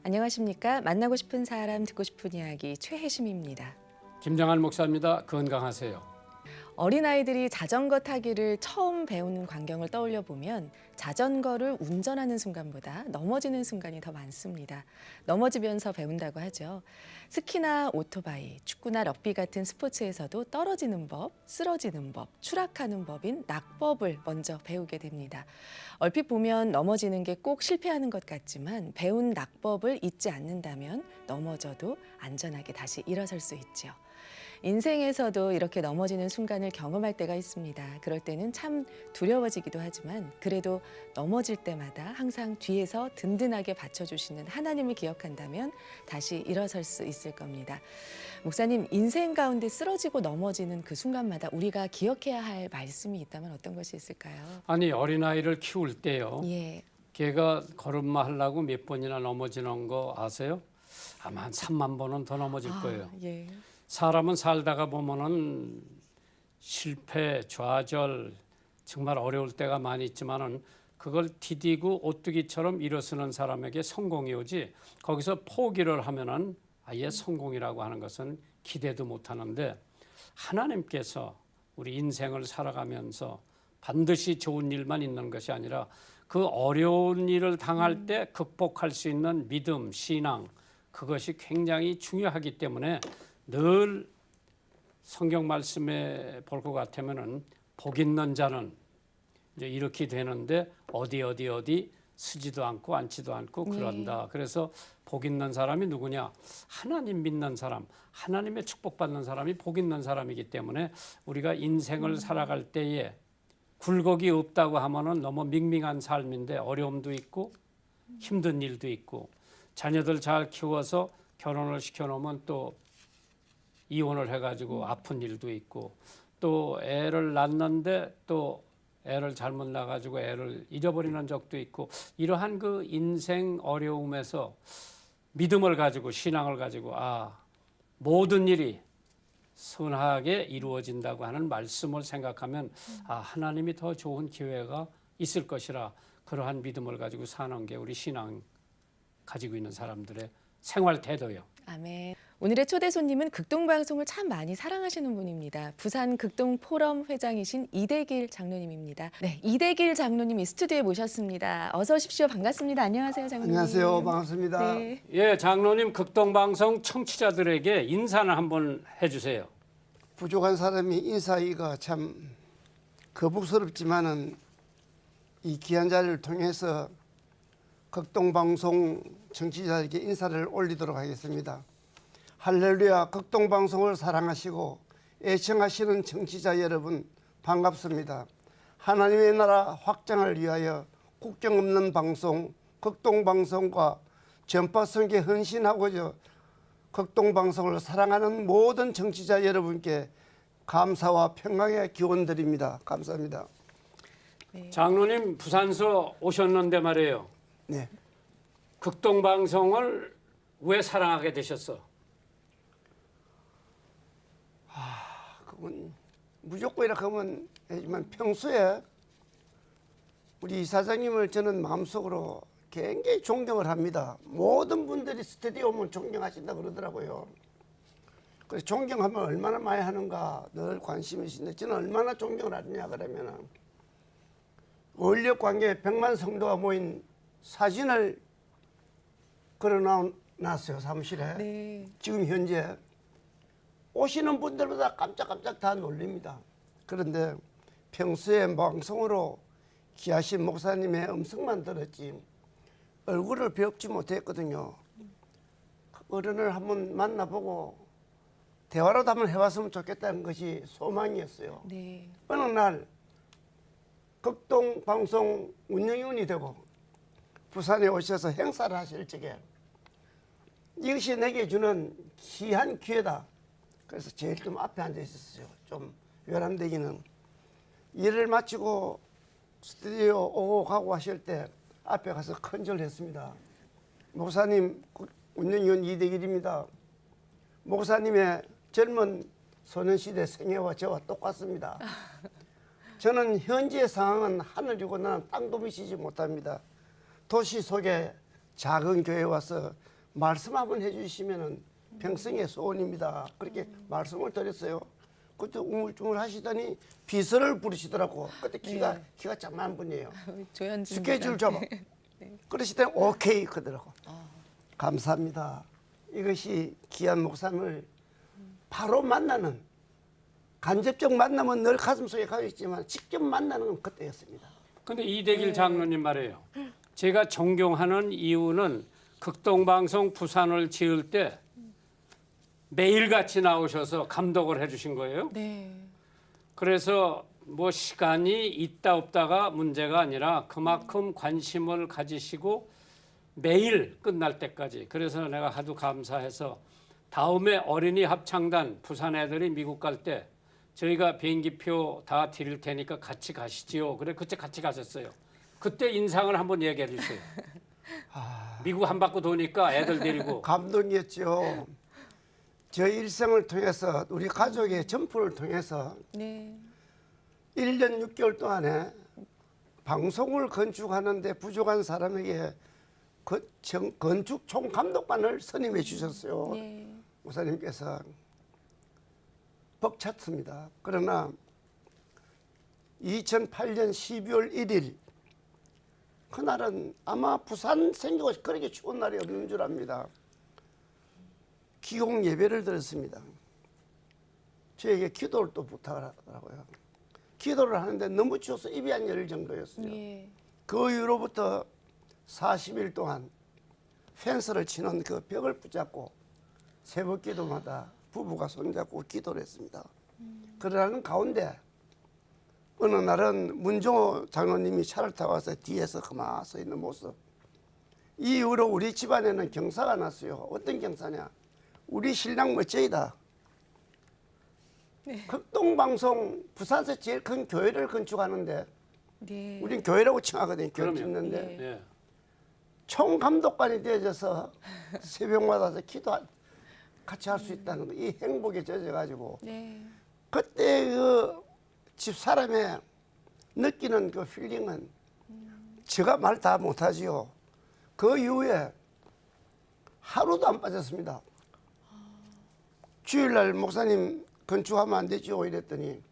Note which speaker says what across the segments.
Speaker 1: 안녕하십니까? 만나고 싶은 사람, 듣고 싶은 이야기 최혜심입니다.
Speaker 2: 김정한 목사입니다. 건강하세요.
Speaker 1: 어린아이들이 자전거 타기를 처음 배우는 광경을 떠올려 보면 자전거를 운전하는 순간보다 넘어지는 순간이 더 많습니다. 넘어지면서 배운다고 하죠. 스키나 오토바이, 축구나 럭비 같은 스포츠에서도 떨어지는 법, 쓰러지는 법, 추락하는 법인 낙법을 먼저 배우게 됩니다. 얼핏 보면 넘어지는 게 꼭 실패하는 것 같지만 배운 낙법을 잊지 않는다면 넘어져도 안전하게 다시 일어설 수 있죠. 인생에서도 이렇게 넘어지는 순간을 경험할 때가 있습니다. 그럴 때는 참 두려워지기도 하지만 그래도 넘어질 때마다 항상 뒤에서 든든하게 받쳐주시는 하나님을 기억한다면 다시 일어설 수 있을 겁니다. 목사님, 인생 가운데 쓰러지고 넘어지는 그 순간마다 우리가 기억해야 할 말씀이 있다면 어떤 것이 있을까요?
Speaker 2: 아니 어린아이를 키울 때요.
Speaker 1: 예.
Speaker 2: 걔가 걸음마 하려고 몇 번이나 넘어지는 거 아세요? 아마 한 3만 번은 더 넘어질 거예요.
Speaker 1: 예.
Speaker 2: 사람은 살다가 보면은 실패, 좌절 정말 어려울 때가 많이 있지만은 그걸 디디고 오뚜기처럼 일어서는 사람에게 성공이 오지 거기서 포기를 하면은 아예 성공이라고 하는 것은 기대도 못 하는데 하나님께서 우리 인생을 살아가면서 반드시 좋은 일만 있는 것이 아니라 그 어려운 일을 당할 때 극복할 수 있는 믿음, 신앙 그것이 굉장히 중요하기 때문에 늘 성경 말씀에 볼 것 같으면은 복 있는 자는 이제 이렇게 되는데 어디 쓰지도 않고 앉지도 않고 그런다. 그래서 복 있는 사람이 누구냐? 하나님 믿는 사람, 하나님의 축복받는 사람이 복 있는 사람이기 때문에 우리가 인생을 살아갈 때에 굴곡이 없다고 하면은 너무 밍밍한 삶인데 어려움도 있고 힘든 일도 있고 자녀들 잘 키워서 결혼을 시켜놓으면 또 이혼을 해가지고 아픈 일도 있고 또 애를 낳는데 또 애를 잘못 낳아가지고 애를 잃어버리는 적도 있고 이러한 그 인생 어려움에서 믿음을 가지고 신앙을 가지고 모든 일이 선하게 이루어진다고 하는 말씀을 생각하면 하나님이 더 좋은 기회가 있을 것이라 그러한 믿음을 가지고 사는 게 우리 신앙 가지고 있는 사람들의 생활 태도요.
Speaker 1: 아멘. 오늘의 초대 손님은 극동방송을 참 많이 사랑하시는 분입니다. 부산 극동포럼 회장이신 이대길 장로님입니다. 네, 이대길 장로님 이 스튜디오에 모셨습니다. 어서 오십시오. 반갑습니다. 안녕하세요, 장로님.
Speaker 3: 안녕하세요. 반갑습니다.
Speaker 1: 네.
Speaker 2: 예, 장로님 극동방송 청취자들에게 인사를 한번 해주세요.
Speaker 3: 부족한 사람이 인사하기가 참 거북스럽지만은 이 귀한 자리를 통해서 극동방송 청취자에게 인사를 올리도록 하겠습니다. 할렐루야. 극동방송을 사랑하시고 애청하시는 청취자 여러분 반갑습니다. 하나님의 나라 확장을 위하여 국경 없는 방송 극동방송과 전파선교에 헌신하고자 극동방송을 사랑하는 모든 청취자 여러분께 감사와 평강의 기원 드립니다. 감사합니다.
Speaker 1: 네.
Speaker 2: 장로님 부산서 오셨는데 말이에요.
Speaker 3: 네.
Speaker 2: 극동방송을 왜 사랑하게 되셨어?
Speaker 3: 그건 무조건이라 하면 하지만 평소에 우리 이사장님을 저는 마음속으로 굉장히 존경을 합니다. 모든 분들이 스튜디오 오면 존경하신다 그러더라고요. 그래서 존경하면 얼마나 많이 하는가 늘 관심이 있는데 저는 얼마나 존경을 하느냐 그러면은 원력 관계에 100만 성도가 모인 사진을 걸어놨어요 사무실에.
Speaker 1: 네.
Speaker 3: 지금 현재 오시는 분들보다 깜짝깜짝 다 놀립니다. 그런데 평소에 방송으로 귀하신 목사님의 음성만 들었지 얼굴을 배웁지 못했거든요. 어른을 한번 만나보고 대화라도 한번 해봤으면 좋겠다는 것이 소망이었어요.
Speaker 1: 네.
Speaker 3: 어느 날 극동방송 운영위원이 되고 부산에 오셔서 행사를 하실 적에 이것이 내게 주는 귀한 기회다. 그래서 제일 좀 앞에 앉아 있었어요. 좀 외람되기는. 일을 마치고 스튜디오 오고 가고 하실 때 앞에 가서 큰절했습니다. 목사님, 운영위원 이대길입니다. 목사님의 젊은 소년시대 생애와 저와 똑같습니다. 저는 현재 상황은 하늘이고 나는 땅도 미치지 못합니다. 도시 속에 작은 교회에 와서 말씀 한번 해주시면은 평생의 소원입니다. 그렇게 말씀을 드렸어요. 그때 우물쭈물 하시더니 비서를 부르시더라고. 그때 키가 작만 분이에요.
Speaker 1: 조현진
Speaker 3: 스케줄 잡아. 그러시더니 오케이 그러더라고. 감사합니다. 이것이 귀한 목사님을 바로 만나는 간접적 만남은 늘 가슴속에 가고 있지만 직접 만나는 건 그때였습니다.
Speaker 2: 근데 이대길 장로님 말이에요. 제가 존경하는 이유는 극동방송 부산을 지을 때 매일같이 나오셔서 감독을 해주신 거예요.
Speaker 1: 네.
Speaker 2: 그래서 뭐 시간이 있다 없다가 문제가 아니라 그만큼 관심을 가지시고 매일 끝날 때까지. 그래서 내가 하도 감사해서 다음에 어린이 합창단 부산 애들이 미국 갈 때 저희가 비행기표 다 드릴 테니까 같이 가시지요. 그래 그때 같이 가셨어요. 그때 인상을 한번 얘기해 주세요. 미국 한 바퀴 도니까 애들 데리고.
Speaker 3: 감동이었죠. 저희 일생을 통해서 우리 가족의 전부를 통해서
Speaker 1: 네.
Speaker 3: 1년 6개월 동안에 방송을 건축하는데 부족한 사람에게 건축 총감독관을 선임해 주셨어요.
Speaker 1: 네.
Speaker 3: 목사님께서 벅찼습니다. 그러나 2008년 12월 1일 그날은 아마 부산 생기고 그렇게 추운 날이 없는 줄 압니다. 기공 예배를 드렸습니다. 저에게 기도를 또 부탁하더라고요. 기도를 하는데 너무 추워서 입이 안 열릴 정도였어요.
Speaker 1: 예.
Speaker 3: 그 이후로부터 40일 동안 펜스를 치는 그 벽을 붙잡고 새벽 기도마다 부부가 손잡고 기도를 했습니다. 그러는 가운데 어느 날은 문종호 장로님이 차를 타고 와서 뒤에서 가만히 서 있는 모습. 이 이후로 우리 집안에는 경사가 났어요. 어떤 경사냐? 우리 신랑 멋쟁이다. 극동방송 부산에서 제일 큰 교회를 건축하는데
Speaker 1: 네.
Speaker 3: 우린 교회라고 칭하거든요. 교회
Speaker 2: 그럼요.
Speaker 3: 짓는데
Speaker 2: 예.
Speaker 3: 총감독관이 되어져서 새벽마다 와서 기도 같이 할 수 있다는 거, 이 행복에 젖어가지고
Speaker 1: 네.
Speaker 3: 그때 그 집사람의 느끼는 그 필링은 제가 말 다 못하지요. 그 이후에 하루도 안 빠졌습니다. 주일날 목사님 건축하면 안 되죠 이랬더니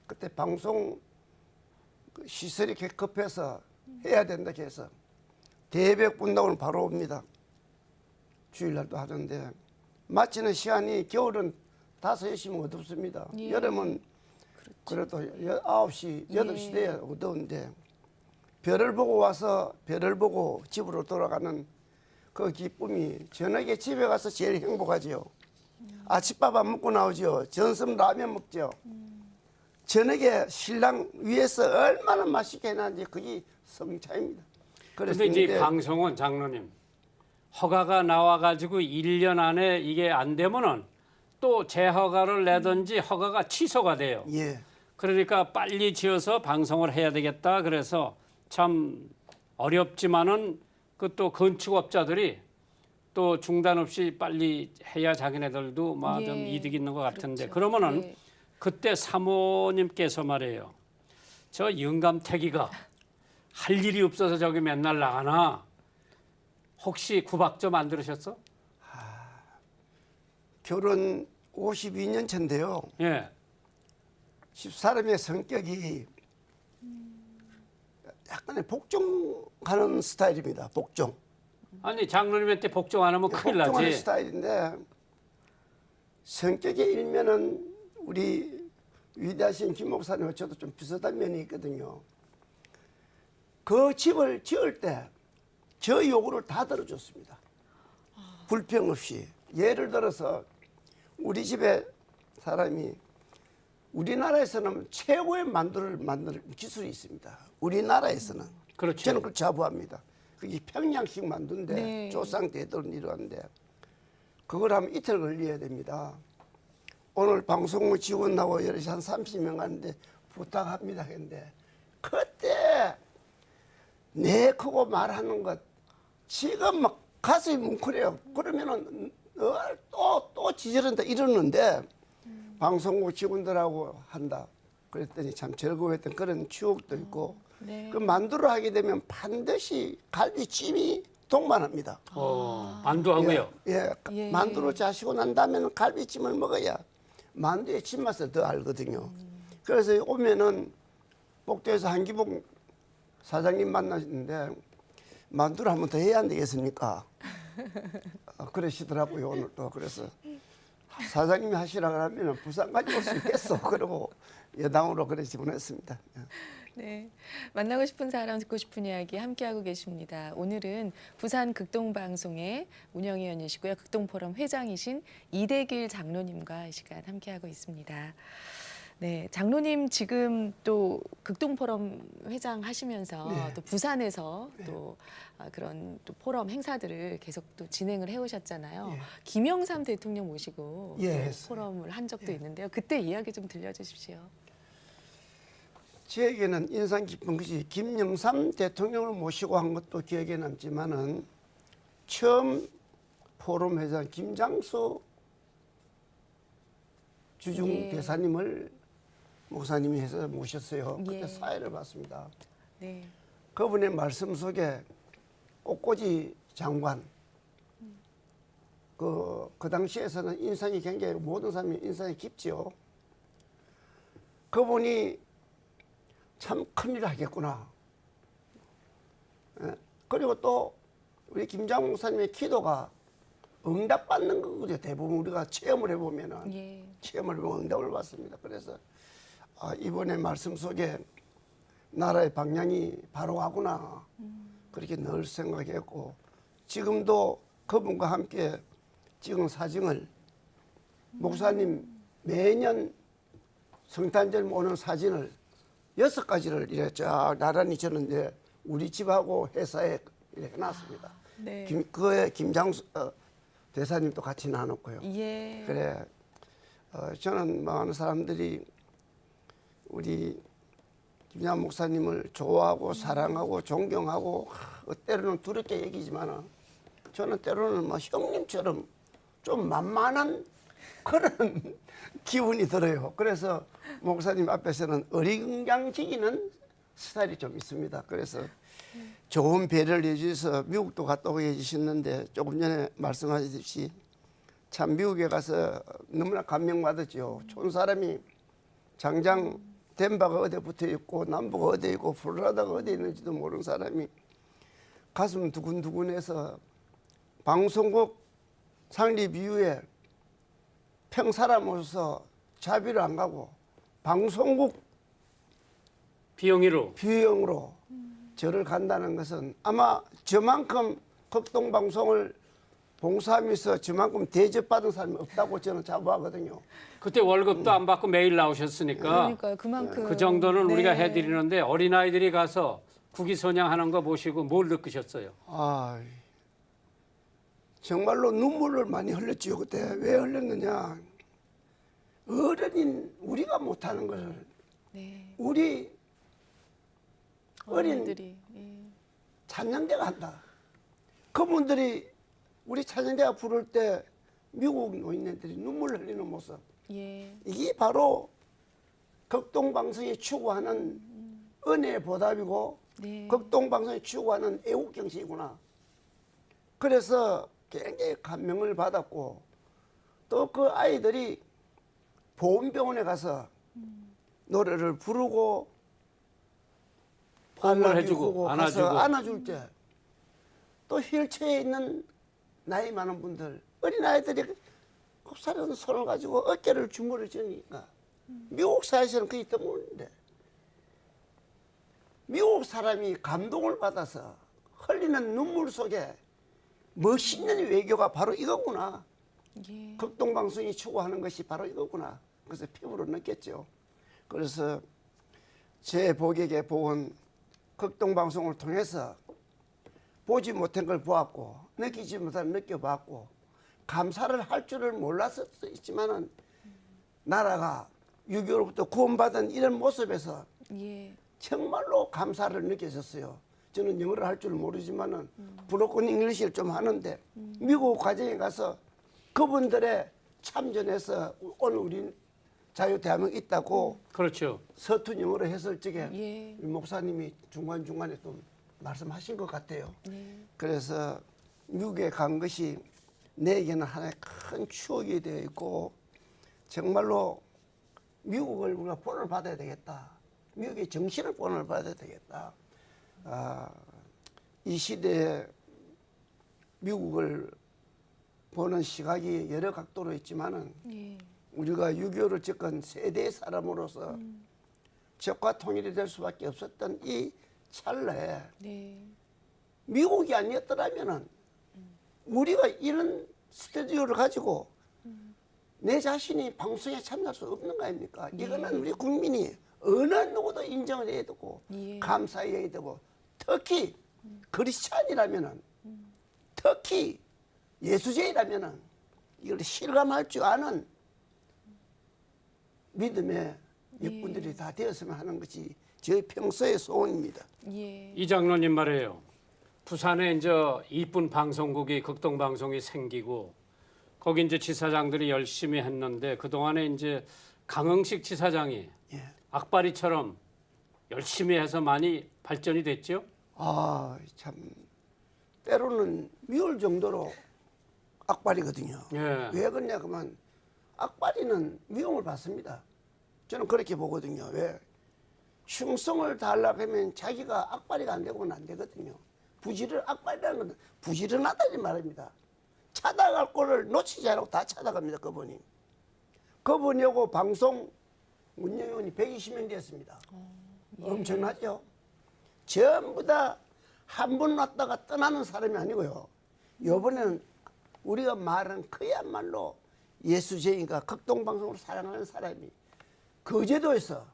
Speaker 3: 그때 방송 시설이 이렇게 급해서 해야 된다 해서 대백 분당으로 바로 옵니다. 주일날도 하는데 마치는 시간이 겨울은 5시면 어둡습니다.
Speaker 1: 예.
Speaker 3: 여름은 그래도 9시, 8시 돼야 어두운데 별을 보고 와서 별을 보고 집으로 돌아가는 그 기쁨이 저녁에 집에 가서 제일 행복하지요. 아침밥 안 먹고 나오죠. 전섬 라면 먹죠. 저녁에 신랑 위에서 얼마나 맛있게 해놨는지 그게 성차입니다.
Speaker 2: 근데 이제 이 방송은 장로님 허가가 나와가지고 1년 안에 이게 안 되면은 또 재허가를 내든지 허가가 취소가 돼요.
Speaker 3: 예.
Speaker 2: 그러니까 빨리 지어서 방송을 해야 되겠다. 그래서 참 어렵지만은 그 또 건축업자들이 또 중단 없이 빨리 해야 자기네들도 막 좀
Speaker 1: 예.
Speaker 2: 이득 있는 것 같은데
Speaker 1: 그렇죠.
Speaker 2: 그러면은
Speaker 1: 예.
Speaker 2: 그때 사모님께서 말이에요. 저 영감태기가 할 일이 없어서 저기 맨날 나가나 혹시 구박 좀 안 들으셨어? 결혼
Speaker 3: 52년 차인데요.
Speaker 2: 예.
Speaker 3: 집사람의 성격이 약간의 복종하는 스타일입니다. 복종.
Speaker 2: 아니 장로님한테 복종 안 하면 큰일
Speaker 3: 복종하는
Speaker 2: 나지.
Speaker 3: 스타일인데 성격에 일면은 우리 위대하신 김 목사님과 저도 좀 비슷한 면이 있거든요. 그 집을 지을 때 저 요구를 다 들어줬습니다. 불평 없이. 예를 들어서 우리 집에 사람이 우리나라에서는 최고의 만두를 만들 기술이 있습니다. 우리나라에서는.
Speaker 2: 그렇죠.
Speaker 3: 저는 그걸 자부합니다. 그게 평양식 만두인데
Speaker 1: 네.
Speaker 3: 조상 대대로 이루었는데 그걸 하면 이틀 걸려야 됩니다. 오늘 방송국 직원 나와 여럿이 한 30명 가는데 부탁합니다 했는데 그때 내 크고 말하는 것 지금 막 가슴이 뭉클해요. 그러면은 또 지저른다 이러는데 방송국 직원들하고 한다. 그랬더니 참 즐거웠던 그런 추억도 있고
Speaker 1: 네.
Speaker 3: 그 만두를 하게 되면 반드시 갈비찜이 통만 합니다.
Speaker 2: 만두하고요.
Speaker 3: 예,
Speaker 1: 예.
Speaker 3: 만두를 자시고 난 다음에는 갈비찜을 먹어야 만두의 진맛을 더 알거든요. 그래서 오면은 복도에서 한기봉 사장님 만나시는데 만두를 한 번 더 해야 안 되겠습니까? 그러시더라고요, 오늘 또. 그래서 사장님이 하시라 그러면 부산까지 올 수 있겠어. 그러고 여당으로 그래 지원했습니다.
Speaker 1: 네, 만나고 싶은 사람 듣고 싶은 이야기 함께하고 계십니다. 오늘은 부산 극동방송의 운영위원이시고요. 극동포럼 회장이신 이대길 장로님과 이 시간 함께하고 있습니다. 네, 장로님 지금 또 극동포럼 회장 하시면서
Speaker 3: 네.
Speaker 1: 또 부산에서 또 그런 또 포럼 행사들을 계속 또 진행을 해오셨잖아요.
Speaker 3: 예.
Speaker 1: 김영삼 대통령 모시고
Speaker 3: 예,
Speaker 1: 또
Speaker 3: 했어요.
Speaker 1: 포럼을 한 적도 있는데요. 그때 이야기 좀 들려주십시오.
Speaker 3: 저에게는 인상 깊은 것이 김영삼 대통령을 모시고 한 것도 기억에 남지만은 처음 포럼 회장 김장수 주중
Speaker 1: 예.
Speaker 3: 대사님을 목사님이 해서 모셨어요. 그때
Speaker 1: 예.
Speaker 3: 사회를 봤습니다.
Speaker 1: 네,
Speaker 3: 그분의 말씀 속에 꽃꽂이 장관 그 당시에서는 인상이 굉장히 모든 사람이 인상이 깊지요. 그분이 참 큰일 하겠구나. 예. 그리고 또 우리 김장 목사님의 기도가 응답받는 거죠. 대부분 우리가 체험을 해보면은
Speaker 1: 예.
Speaker 3: 체험을 해보면 응답을 받습니다. 그래서 이번에 말씀 속에 나라의 방향이 바로 가구나 그렇게 늘 생각했고 지금도 그분과 함께 찍은 사진을 목사님 매년 성탄절 오는 사진을 6가지를 이렇게 쫙 나란히 저는 이제 우리 집하고 회사에 이렇게 해놨습니다.
Speaker 1: 네.
Speaker 3: 그에 김장수 대사님도 같이 나눴고요.
Speaker 1: 예.
Speaker 3: 그래 저는 많은 사람들이 우리 김양 목사님을 좋아하고 사랑하고 존경하고 때로는 두렵게 얘기지만 저는 때로는 뭐 형님처럼 좀 만만한 그런 기분이 들어요. 그래서 목사님 앞에서는 어리광장지기는 스타일이 좀 있습니다. 그래서 좋은 배려를 해주셔서 미국도 갔다 오게 해주셨는데 조금 전에 말씀하셨듯이 참 미국에 가서 너무나 감명받았죠. 촌 사람이 장장 덴버가 어디에 붙어 있고 남부가 어디에 있고 플로리다가 어디에 있는지도 모르는 사람이 가슴 두근두근해서 방송국 창립 이후에 평사람으로서 자비를 안 가고 방송국 비용으로 저를 간다는 것은 아마 저만큼 극동방송을 봉사하면서 저만큼 대접받은 사람이 없다고 저는 자부하거든요.
Speaker 2: 그때 월급도 안 받고 매일 나오셨으니까
Speaker 1: 그러니까요. 그만큼
Speaker 2: 그 정도는
Speaker 1: 네.
Speaker 2: 우리가 해드리는데 어린아이들이 가서 국위선양하는 거 보시고 뭘 느끼셨어요?
Speaker 3: 아, 정말로 눈물을 많이 흘렸지요. 그때 왜 흘렸느냐? 어른인 우리가 못하는 것을
Speaker 1: 네.
Speaker 3: 우리 어린
Speaker 1: 어린들이
Speaker 3: 찬양대가 한다. 그분들이 우리 찬양대가 부를 때 미국 노인네들이 눈물 흘리는 모습.
Speaker 1: 예.
Speaker 3: 이게 바로 극동방송이 추구하는 은혜의 보답이고
Speaker 1: 네.
Speaker 3: 극동방송이 추구하는 애국경식이구나. 그래서 굉장히 감명을 받았고 또 그 아이들이 보훈병원에 가서 노래를 부르고
Speaker 2: 포옹을 해주고
Speaker 3: 가서
Speaker 2: 안아주고
Speaker 3: 안아줄 때 또 휠체어에 있는 나이 많은 분들 어린아이들이 곱사려운 손을 가지고 어깨를 주물러 주니까 미국 사회에서는 그게 드물는데 미국 사람이 감동을 받아서 흘리는 눈물 속에 멋있는 외교가 바로 이거구나.
Speaker 1: 예.
Speaker 3: 극동방송이 추구하는 것이 바로 이거구나. 그래서 피부로 느꼈죠. 그래서 제 복에게 복은 극동방송을 통해서 보지 못한 걸 보았고 느끼지 못한 걸 느껴봤고 감사를 할 줄을 몰랐을 수도 있지만은 나라가 6.25로부터 구원받은 이런 모습에서
Speaker 1: 예.
Speaker 3: 정말로 감사를 느껴졌어요. 저는 영어를 할 줄 모르지만은 브로큰 잉글리시를 좀 하는데 미국 과정에 가서 그분들의 참전해서 오늘 우리 자유대한민국 있다고
Speaker 2: 그렇죠.
Speaker 3: 서툰 영어로 했을 적에
Speaker 1: 예.
Speaker 3: 목사님이 중간중간에 좀 말씀하신 것 같아요.
Speaker 1: 네.
Speaker 3: 그래서 미국에 간 것이 내게는 하나의 큰 추억이 되어 있고 정말로 미국을 우리가 본을 받아야 되겠다. 미국의 정신을 본을 받아야 되겠다. 이 시대에 미국을 보는 시각이 여러 각도로 있지만은
Speaker 1: 예.
Speaker 3: 우리가 6.25를 겪은 세대의 사람으로서 적과 통일이 될 수밖에 없었던 이 찰나에
Speaker 1: 네.
Speaker 3: 미국이 아니었더라면은 우리가 이런 스튜디오를 가지고 내 자신이 방송에 참여할 수 없는 거 아닙니까? 이거는 우리 국민이 어느 누구도 인정을 해야 되고
Speaker 1: 예.
Speaker 3: 감사해야 되고 특히 크리스찬이라면은 특히 예수제이라면은 이걸 실감할 줄 아는 믿음의 역분들이 다 되었으면 하는 것이 저희 평소의 소원입니다.
Speaker 1: 예.
Speaker 2: 이 장로님 말이에요. 부산에 이제 이쁜 방송국이 극동방송이 생기고 거기 이제 지사장들이 열심히 했는데 그 동안에 이제 강흥식 지사장이
Speaker 3: 예.
Speaker 2: 악바리처럼 열심히 해서 많이 발전이 됐죠.
Speaker 3: 참 때로는 미울 정도로 악발이거든요.
Speaker 2: 예.
Speaker 3: 왜 그러냐 그러면 악발이는 미움을 받습니다. 저는 그렇게 보거든요. 왜? 흉성을 다하려고 하면 자기가 악발이가 안 되고는 안 되거든요. 악발이라는 건 부지런하다는 말입니다. 찾아갈 꼴을 놓치지 않고 다 찾아갑니다. 그분이. 그분이하고 방송 운영위원이 120명 되었습니다. 엄청나죠? 전부 다 한 번 왔다가 떠나는 사람이 아니고요. 이번에는 우리가 말하는 그야말로 예수쟁이가 극동방송으로 사랑하는 사람이 거제도에서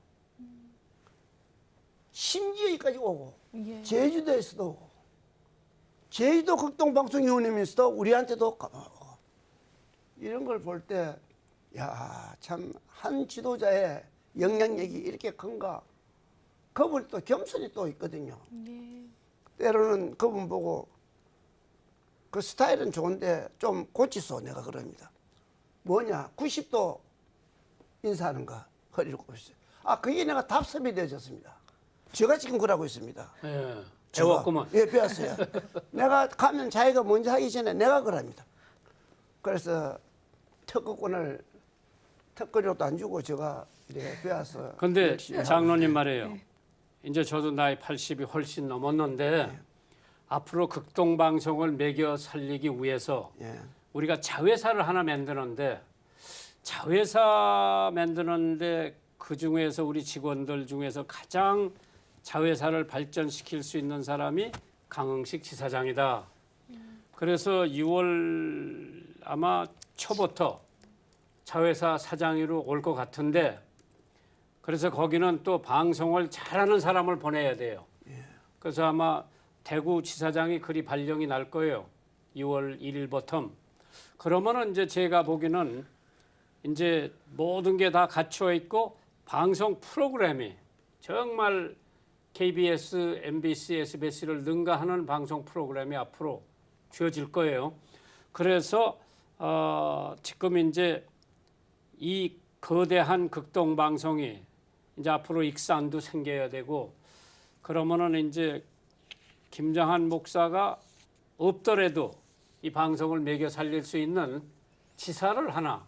Speaker 3: 심지어 여기까지 오고
Speaker 1: 예.
Speaker 3: 제주도에서도 오고 제주도 극동방송위원회면서도 우리한테도 고마워. 이런 걸 볼 때 야, 참 한 지도자의 영향력이 이렇게 큰가. 그분이 또 겸손이 또 있거든요.
Speaker 1: 네.
Speaker 3: 때로는 그분 보고 그 스타일은 좋은데 좀 고치소 내가 그럽니다. 뭐냐 90도 인사하는 거 허리를 굽혔어요. 그게 내가 답습이 되어졌습니다. 제가 지금 그러고 있습니다.
Speaker 2: 예.
Speaker 3: 제가.
Speaker 2: 배웠구만.
Speaker 3: 예, 배웠어요. 내가 가면 자기가 먼저 하기 전에 내가 그럽니다. 그래서 특허권을 특허료도 안 주고 제가 이렇게 배워서.
Speaker 2: 근데
Speaker 3: 열심히 하고
Speaker 2: 장로님
Speaker 3: 있어요.
Speaker 2: 말이에요. 이제 저도 나이 80이 훨씬 넘었는데 앞으로 극동방송을 매겨 살리기 위해서
Speaker 3: 예.
Speaker 2: 우리가 자회사를 하나 만드는데 자회사 만드는데 그 중에서 우리 직원들 중에서 가장 자회사를 발전시킬 수 있는 사람이 강흥식 지사장이다. 그래서 6월 아마 초부터 자회사 사장으로 올 것 같은데 그래서 거기는 또 방송을 잘하는 사람을 보내야 돼요. 그래서 아마 대구 지사장이 그리 발령이 날 거예요. 2월 1일부터. 그러면은 이제 제가 보기는 이제 모든 게 다 갖춰 있고 방송 프로그램이 정말 KBS, MBC, SBS를 능가하는 방송 프로그램이 앞으로 주어질 거예요. 그래서 지금 이제 이 거대한 극동 방송이 이제 앞으로 익산도 생겨야 되고 그러면은 이제 김정한 목사가 없더라도 이 방송을 매겨 살릴 수 있는 지사를 하나,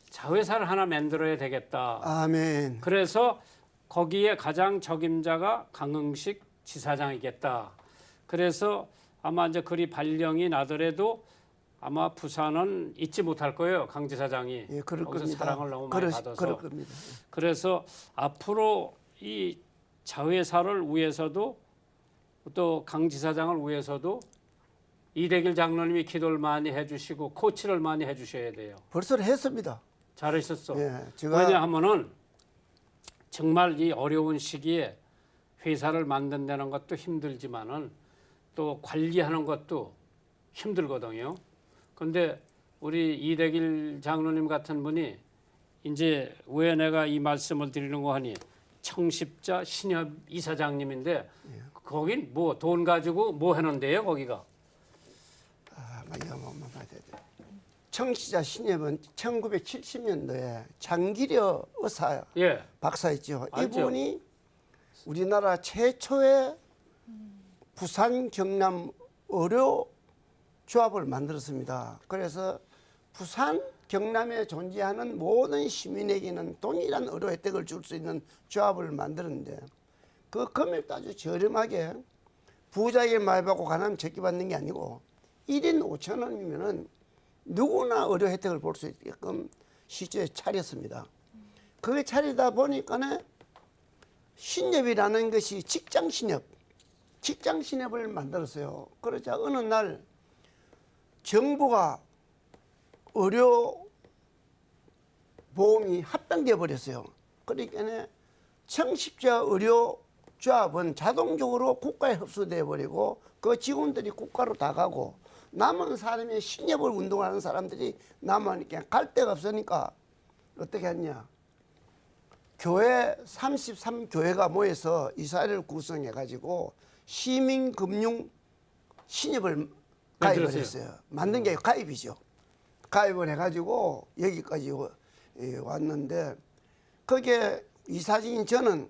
Speaker 2: 자회사를 하나 만들어야 되겠다.
Speaker 3: 아멘.
Speaker 2: 그래서 거기에 가장 적임자가 강흥식 지사장이겠다. 그래서 아마 이제 그리 발령이 나더라도 아마 부산은 잊지 못할 거예요. 강 지사장이.
Speaker 3: 예, 그럴
Speaker 2: 거기서
Speaker 3: 겁니다.
Speaker 2: 사랑을 너무 많이 받아서.
Speaker 3: 그럴 겁니다.
Speaker 2: 그래서 앞으로 이 자회사를 위해서도 또 강 지사장을 위해서도 이대길 장로님이 기도를 많이 해주시고 코치를 많이 해주셔야 돼요.
Speaker 3: 벌써 했습니다.
Speaker 2: 잘하셨어.
Speaker 3: 예, 제가
Speaker 2: 왜냐하면은 정말 이 어려운 시기에 회사를 만든다는 것도 힘들지만은 또 관리하는 것도 힘들거든요. 근데 우리 이대길 장로님 같은 분이 이제 왜 내가 이 말씀을 드리는 거 하니 청십자 신협 이사장님인데 거긴 뭐 돈 가지고 뭐 하는데요 거기가?
Speaker 3: 이거 한번 봐야 돼. 청시자 신협은 1970년도에 장기려 의사
Speaker 2: 예.
Speaker 3: 박사 있죠.
Speaker 2: 알죠.
Speaker 3: 이분이 우리나라 최초의 부산 경남 의료 조합을 만들었습니다. 그래서 부산 경남에 존재하는 모든 시민에게는 동일한 의료 혜택을 줄 수 있는 조합을 만들었는데 그 금액도 아주 저렴하게 부자에게 많이 받고 가난하면 적게 받는 게 아니고 1인 5천 원이면은 누구나 의료 혜택을 볼 수 있게끔 시주에 차렸습니다. 그게 차리다 보니까는 신협이라는 것이 직장 신협을 만들었어요. 그러자 어느 날 정부가 의료 보험이 합병돼 버렸어요. 그러니까 청십자 의료 조합은 자동적으로 국가에 흡수돼 버리고 그 직원들이 국가로 다 가고 남은 사람이 신협을 운동하는 사람들이 남으니까 갈 데가 없으니까 어떻게 했냐. 교회 33교회가 모여서 이사회를 구성해 가지고 시민금융 신협을 가입을 했어요. 만든 게 가입이죠. 가입을 해가지고 여기까지 왔는데 거기에 이사직인 저는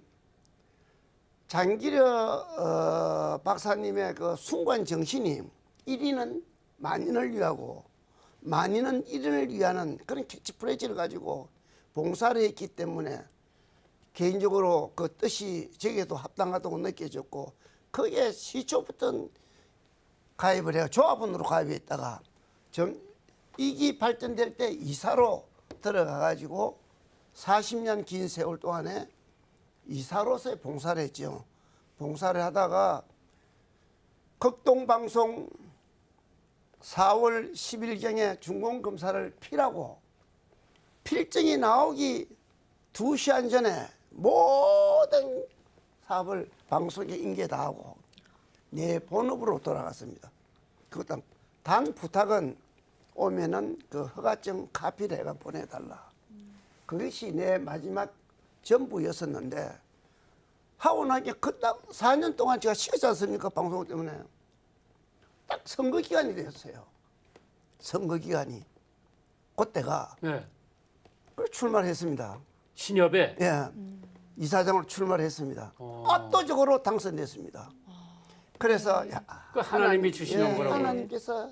Speaker 3: 장기려 박사님의 그 숭고한 정신이 1인은 만인을 위하고 만인은 1인을 위하는 그런 캐치프레이즈를 가지고 봉사를 했기 때문에 개인적으로 그 뜻이 저에게도 합당하다고 느껴졌고 거기에 시초부터 가입을 해요. 조합원으로 가입했다가 이기 발전될 때 이사로 들어가 가지고 40년 긴 세월 동안에 이사로서의 봉사를 했죠. 봉사를 하다가 극동방송 4월 10일경에 중공검사를 피라고 필증이 나오기 2시간 전에 모든 사업을 방송에 인계 다 하고 내 본업으로 돌아갔습니다. 그것도 단 부탁은 오면은 그 허가증 카피를 해가 보내달라. 그것이 내 마지막 전부였었는데 하고 나니까 그딱 4년 동안 제가 쉬었지 않습니까? 방송 때문에 딱 선거 기간이 됐어요. 선거 기간이 그때가
Speaker 2: 네.
Speaker 3: 그래서 출마를 했습니다.
Speaker 2: 신협에.
Speaker 3: 예, 이사장으로 출마를 했습니다. 압도적으로 당선됐습니다. 그래서 야,
Speaker 2: 그 하나님이 주시는 거라고.
Speaker 3: 하나님께서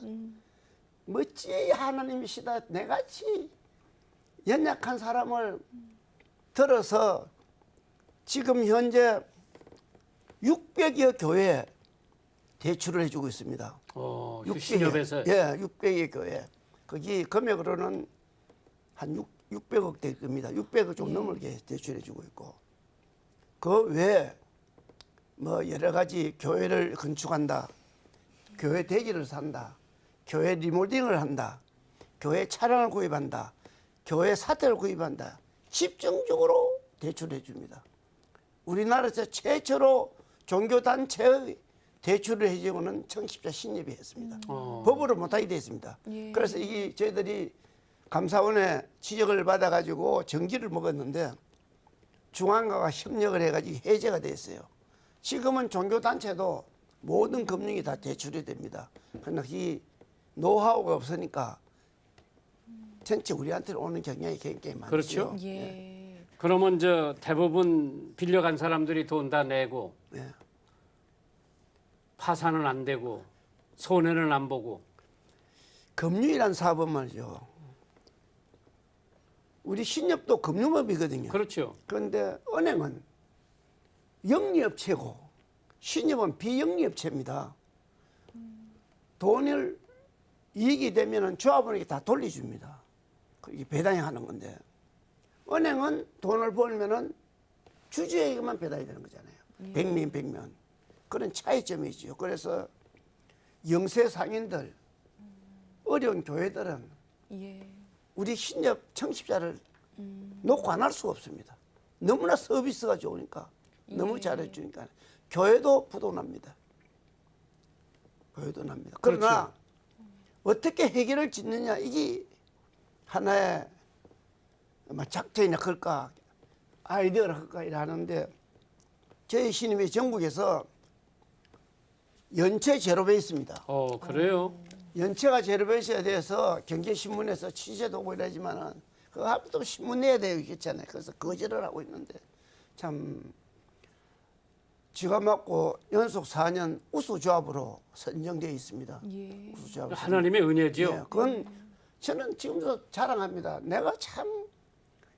Speaker 3: 멋지 하나님이시다. 내같이 연약한 사람을 들어서 지금 현재 600여 교회에 대출을 해주고 있습니다.
Speaker 2: 그 신협에서.
Speaker 3: 예, 600여 교회. 거기 금액으로는 한 600억 될 겁니다. 600억 좀 넘게 대출해주고 있고 그 외에 뭐 여러 가지 교회를 건축한다, 교회 대지를 산다, 교회 리모델링을 한다, 교회 차량을 구입한다, 교회 사택을 구입한다. 집중적으로 대출해 줍니다. 우리나라에서 최초로 종교단체의 대출을 해주고는 청십자 신협이 했습니다. 법으로 못하게 됐습니다.
Speaker 1: 예.
Speaker 3: 그래서 이게 저희들이 감사원에 지적을 받아가지고 정지를 먹었는데 중앙과가 협력을 해가지고 해제가 됐어요. 지금은 종교단체도 모든 금융이 다 대출이 됩니다. 그러나 이 노하우가 없으니까 전체 우리한테 오는 경향이 굉장히 많죠.
Speaker 2: 그렇죠.
Speaker 1: 예.
Speaker 2: 그러면 저 대부분 빌려간 사람들이 돈 다 내고
Speaker 3: 예.
Speaker 2: 파산은 안 되고 손해는 안 보고.
Speaker 3: 금융이란 사업은 말이죠. 우리 신협도 금융업이거든요.
Speaker 2: 그렇죠.
Speaker 3: 그런데 은행은 영리업체고 신협은 비영리업체입니다. 돈을 이익이 되면은 조합원에게 다 돌려줍니다. 이게 배당이 하는 건데 은행은 돈을 벌면은 주주에게만 배당이 되는 거잖아요. 백면 백면 그런 차이점이 있죠. 그래서 영세 상인들 어려운 교회들은
Speaker 1: 예.
Speaker 3: 우리 신협 청십자를 놓고 안 할 수가 없습니다. 너무나 서비스가 좋으니까 너무 잘해주니까 교회도 부도납니다. 교회도 납니다. 그러나 어떻게 해결을 짓느냐 이게 하나의 작전이나 그럴까 아이디어라 그럴까 이러는데 저희 신임이 전국에서 연체 제로 베이스입니다.
Speaker 2: 그래요?
Speaker 3: 연체가 제로 베이스에 대해서 경제신문에서 취재도 오고 이러지만은 그거 하면 또 신문 내야 되겠잖아요. 그래서 거절을 하고 있는데 참 쥐가 맞고 연속 4년 우수조합으로 선정되어 있습니다.
Speaker 1: 예.
Speaker 3: 우수조합.
Speaker 2: 하나님의 은혜지요.
Speaker 3: 예, 그건 저는 지금도 자랑합니다. 내가 참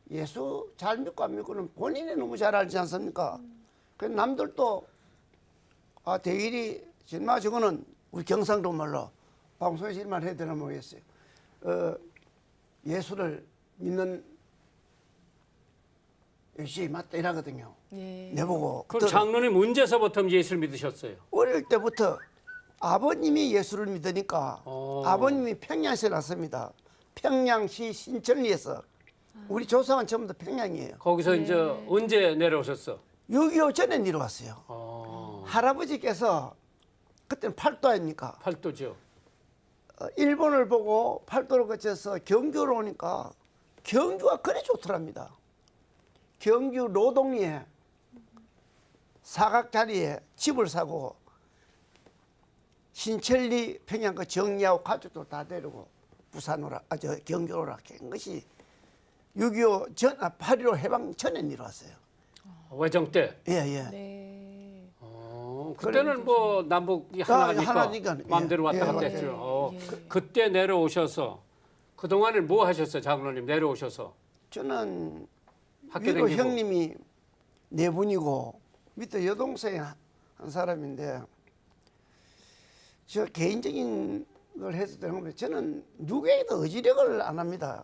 Speaker 3: 예수 잘 믿고 안 믿고는 본인이 너무 잘 알지 않습니까? 그 남들도 아 대일이 정말 저거는 우리 경상도 말로 방송에서 일만 해야 되나 모르겠어요. 예수를 믿는 역시 맞다 이러거든요.
Speaker 1: 예.
Speaker 3: 내보고
Speaker 2: 그럼 장로님 언제서부터 예수를 믿으셨어요?
Speaker 3: 어릴 때부터 아버님이 예수를 믿으니까 아버님이 평양에서 났습니다. 평양시 신천리에서 우리 조상은 전부 다 평양이에요.
Speaker 2: 거기서 이제 언제 내려오셨어?
Speaker 3: 6.25 전에 내려왔어요. 할아버지께서 그때는 팔도 아닙니까?
Speaker 2: 팔도죠.
Speaker 3: 일본을 보고 팔도를 거쳐서 경주로 오니까 경주가 그리 좋더랍니다. 경주 노동리에 사각자리에 집을 사고 신천리 평양 그 정리하고 가족도 다 데리고 부산으로 경주로 한 것이 6.25 전, 8.15 해방 전에 내려왔어요.
Speaker 2: 외정 때.
Speaker 3: 예, 예.
Speaker 1: 네.
Speaker 2: 그때는 뭐 남북이 하나니까
Speaker 3: 하나니까,
Speaker 2: 마음대로 왔다
Speaker 3: 예,
Speaker 2: 갔다
Speaker 3: 예,
Speaker 2: 했죠.
Speaker 1: 예.
Speaker 2: 그때 내려오셔서 그동안에 뭐 하셨어요, 장로님 내려오셔서?
Speaker 3: 저는
Speaker 2: 학교
Speaker 3: 위로
Speaker 2: 다니고.
Speaker 3: 형님이 네 분이고 밑에 여동생이 한 사람인데 저 개인적인 걸 해서 되는 건데 저는 누구에게도 의지력을 안 합니다.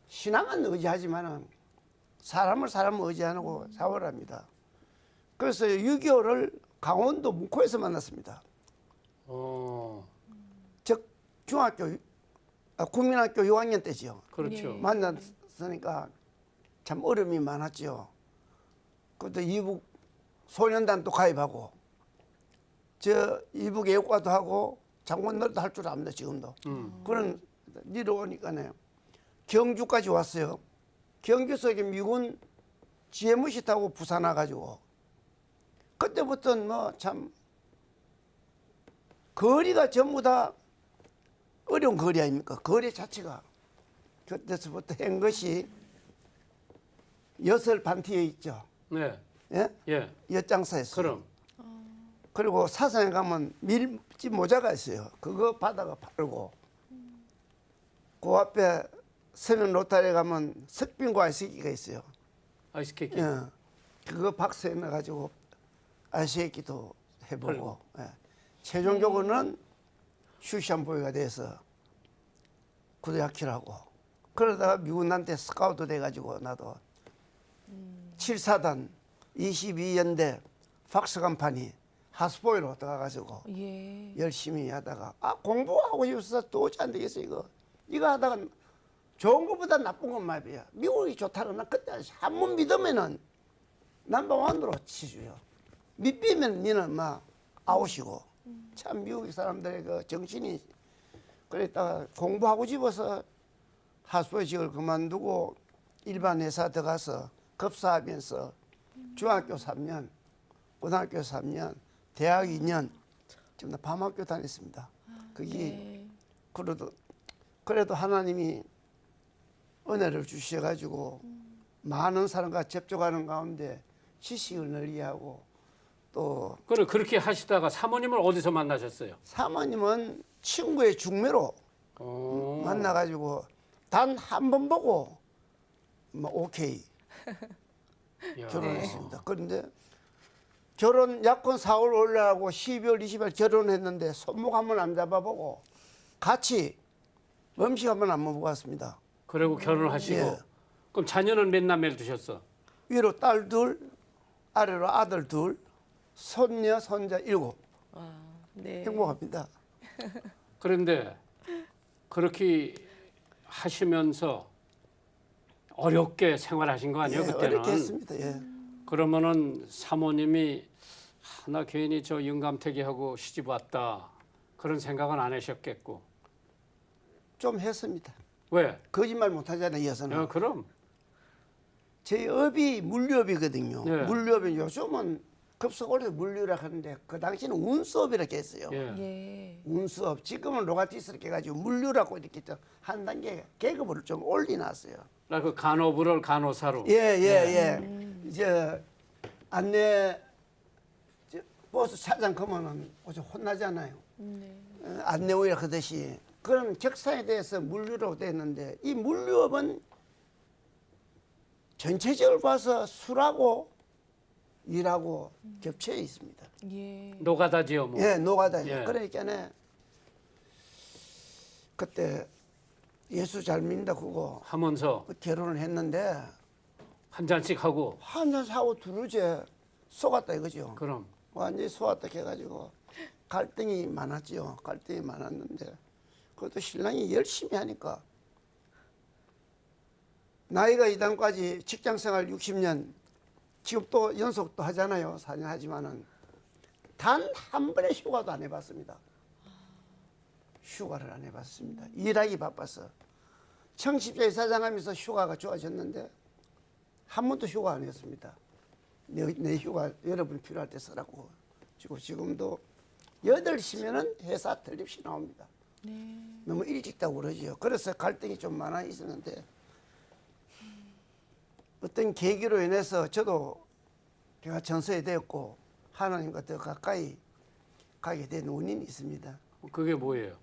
Speaker 3: 신앙은 의지하지만은 사람을 의지 안 하고 사고를 합니다. 그래서 6.25를 강원도 묵호에서 만났습니다. 즉 중학교 국민학교 6학년 때지요.
Speaker 2: 그렇죠.
Speaker 1: 예.
Speaker 3: 만났으니까 참 어려움이 많았죠. 그것도 이북 소년단도 가입하고 저 이북 애국가도 하고 장군노래도 할 줄 압니다. 지금도. 그런 내려오니까요. 경주까지 왔어요. 경주에서 미군 GMC 타고 부산 와가지고 그때부터는 뭐 참 거리가 전부 다 어려운 거리 아닙니까? 거리 자체가 그때서부터 한 것이 엿을 반티에 있죠.
Speaker 2: 네.
Speaker 3: 예?
Speaker 2: 예.
Speaker 3: 엿장사였어요.
Speaker 2: 그럼
Speaker 3: 그리고 사상에 가면 밀짚 모자가 있어요. 그거 받아가 팔고 그 앞에 서면 로타리에 가면 석빙고 아이스키가 있어요.
Speaker 2: 아이스케이크.
Speaker 3: 예. 그거 박스에 넣어가지고 아이스키도 해보고 예. 최종적으로는 슈샴보이가 돼서 고등학교를 하고 그러다가 미군한테 스카우트 돼가지고 나도 7사단 22연대 팍스 간판이 하스보이로 들어가가지고
Speaker 1: 예.
Speaker 3: 열심히 하다가 공부하고 싶어서 도저히 안 되겠어 이거 하다가 좋은 것보다 나쁜 건 말이야. 미국이 좋다는 난 그때 한 번 믿으면은 넘버원으로 치주요. 믿비면 니는 막 아웃이고 참 미국 사람들의 그 정신이 그랬다가 공부하고 싶어서 하스보이직을 그만두고 일반 회사 들어가서 급사하면서 중학교 3년, 고등학교 3년, 대학 2년 지금 나 밤학교 다녔습니다. 그게
Speaker 1: 네.
Speaker 3: 그래도 하나님이 은혜를 주셔가지고 많은 사람과 접촉하는 가운데 지식을 늘리하고 또
Speaker 2: 그럼 그렇게 하시다가 사모님을 어디서 만나셨어요?
Speaker 3: 사모님은 친구의 중매로 만나가지고 단 한 번 보고 뭐 오케이
Speaker 2: 야.
Speaker 3: 결혼했습니다. 그런데 결혼 약혼 4월 올라가고 12월 20일 결혼했는데 손목 한번 안 잡아보고 같이 음식 한번 안 먹어봤습니다.
Speaker 2: 그리고 결혼하시고
Speaker 3: 예.
Speaker 2: 그럼 자녀는 몇 남매를 두셨어?
Speaker 3: 위로 딸 둘, 아래로 아들 둘, 손녀, 손자 7.
Speaker 1: 와, 네.
Speaker 3: 행복합니다.
Speaker 2: 그런데 그렇게 하시면서 어렵게 생활하신 거 아니에요?
Speaker 3: 예,
Speaker 2: 그때는.
Speaker 3: 어렵게 했습니다. 예.
Speaker 2: 그러면은 사모님이 나 괜히 저 영감태기하고 시집 왔다 그런 생각은 안 하셨겠고.
Speaker 3: 좀 했습니다.
Speaker 2: 왜?
Speaker 3: 거짓말 못하잖아요, 여서는.
Speaker 2: 그럼.
Speaker 3: 제 업이 물류업이거든요.
Speaker 2: 예.
Speaker 3: 물류업이 요즘은 급속 올려서 물류라 하는데 그 당시는 운수업이라고 했어요.
Speaker 2: 예.
Speaker 1: 예.
Speaker 3: 운수업. 지금은 로가티스럽게 해가지고 물류라고 이렇게 좀 한 단계 계급을 좀 올려놨어요.
Speaker 2: 나 그 간호부를 간호사로.
Speaker 3: 예. 이제 안내 버스 차장 가면은 어제 혼나잖아요.
Speaker 1: 네.
Speaker 3: 안내원이라 하듯이 그런 격사에 대해서 물류라고 되어 있는데 이 물류업은 전체적으로 봐서 술하고 일하고 겹쳐 있습니다.
Speaker 1: 예.
Speaker 2: 노가다지요, 뭐.
Speaker 3: 예, 노가다.
Speaker 2: 예.
Speaker 3: 그러니까 그때 예수 잘 믿는다 그거
Speaker 2: 하면서
Speaker 3: 결혼을 했는데
Speaker 2: 한 잔씩 하고.
Speaker 3: 한 잔 사고 두루째 속았다 이거죠.
Speaker 2: 그럼
Speaker 3: 완전히 속았다 해가지고 갈등이 많았죠. 갈등이 많았는데 그것도 신랑이 열심히 하니까 나이가 이단까지 직장생활 60년 지금 또 연속도 하잖아요. 4년 하지만은 단 한 번의 휴가도 안 해봤습니다. 휴가를 안 해봤습니다. 일하기 바빠서 청십자 이사장하면서 휴가가 좋아졌는데 한 번도 휴가 안 했습니다. 내 휴가 여러분 필요할 때 쓰라고. 지금도 8시면은 회사 틀림없이 나옵니다.
Speaker 1: 네.
Speaker 3: 너무 일찍 다고 그러지요. 그래서 갈등이 좀 많아 있었는데 어떤 계기로 인해서 저도 제가 전서에 되었고 하나님과 더 가까이 가게 된 원인이 있습니다.
Speaker 2: 그게 뭐예요?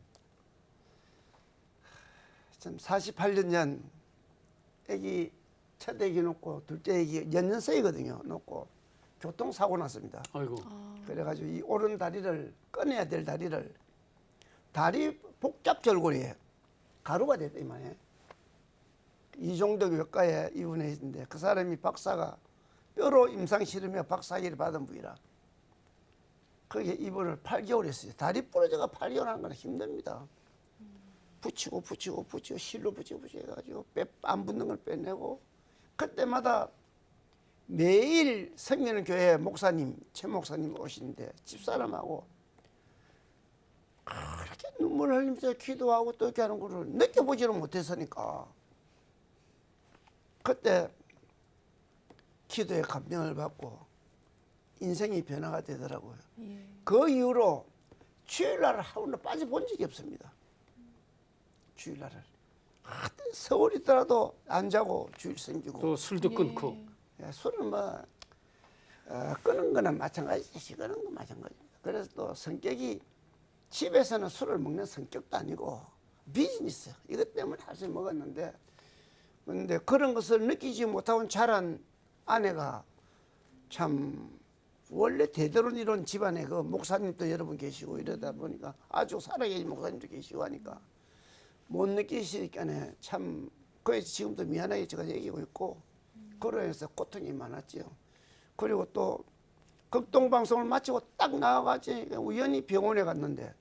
Speaker 3: 참 48년 전 애기 첫 애기 놓고 둘째 애기 연년생이거든요. 놓고 교통사고 났습니다.
Speaker 2: 아이고.
Speaker 3: 그래가지고 이 오른 다리를 꺼내야 될 다리를 다리 복잡절골이에요. 가루가 됐다 이 말이에요. 이종덕 외과에 입원해 있는데 그 사람이 박사가 뼈로 임상 실험에 박사학위를 받은 분이라 거기에 입원을 8개월 했어요. 다리 부러져가 8개월 하는 건 힘듭니다. 붙이고 실로 붙이고 해가지고 안 붙는 걸 빼내고 그때마다 매일 성년교회 목사님 최 목사님 오시는데 집사람하고 그렇게 눈물 흘리면서 기도하고 또 이렇게 하는 거를 느껴보지를 못했으니까 그때 기도의 감명을 받고 인생이 변화가 되더라고요.
Speaker 1: 예.
Speaker 3: 그 이후로 주일날을 하루도 빠져본 적이 없습니다. 주일날을 서울 있더라도 안 자고 주일 섬기고
Speaker 2: 또 술도 끊고.
Speaker 3: 예, 술은 뭐 끊은 거나 마찬가지지 끊은 거 마찬가지입니다. 그래서 또 성격이 집에서는 술을 먹는 성격도 아니고 비즈니스 이것 때문에 사실 먹었는데 그런데 그런 것을 느끼지 못하고 자란 아내가 참 원래 대대로 이룬 집안에 그 목사님도 여러분 계시고 이러다 보니까 아주 살아계신 목사님도 계시고 하니까 못 느끼시니까 참 그래서 지금도 미안하게 제가 얘기하고 있고 그로 인해서 고통이 많았지요. 그리고 또 극동방송을 마치고 딱 나와가지고 우연히 병원에 갔는데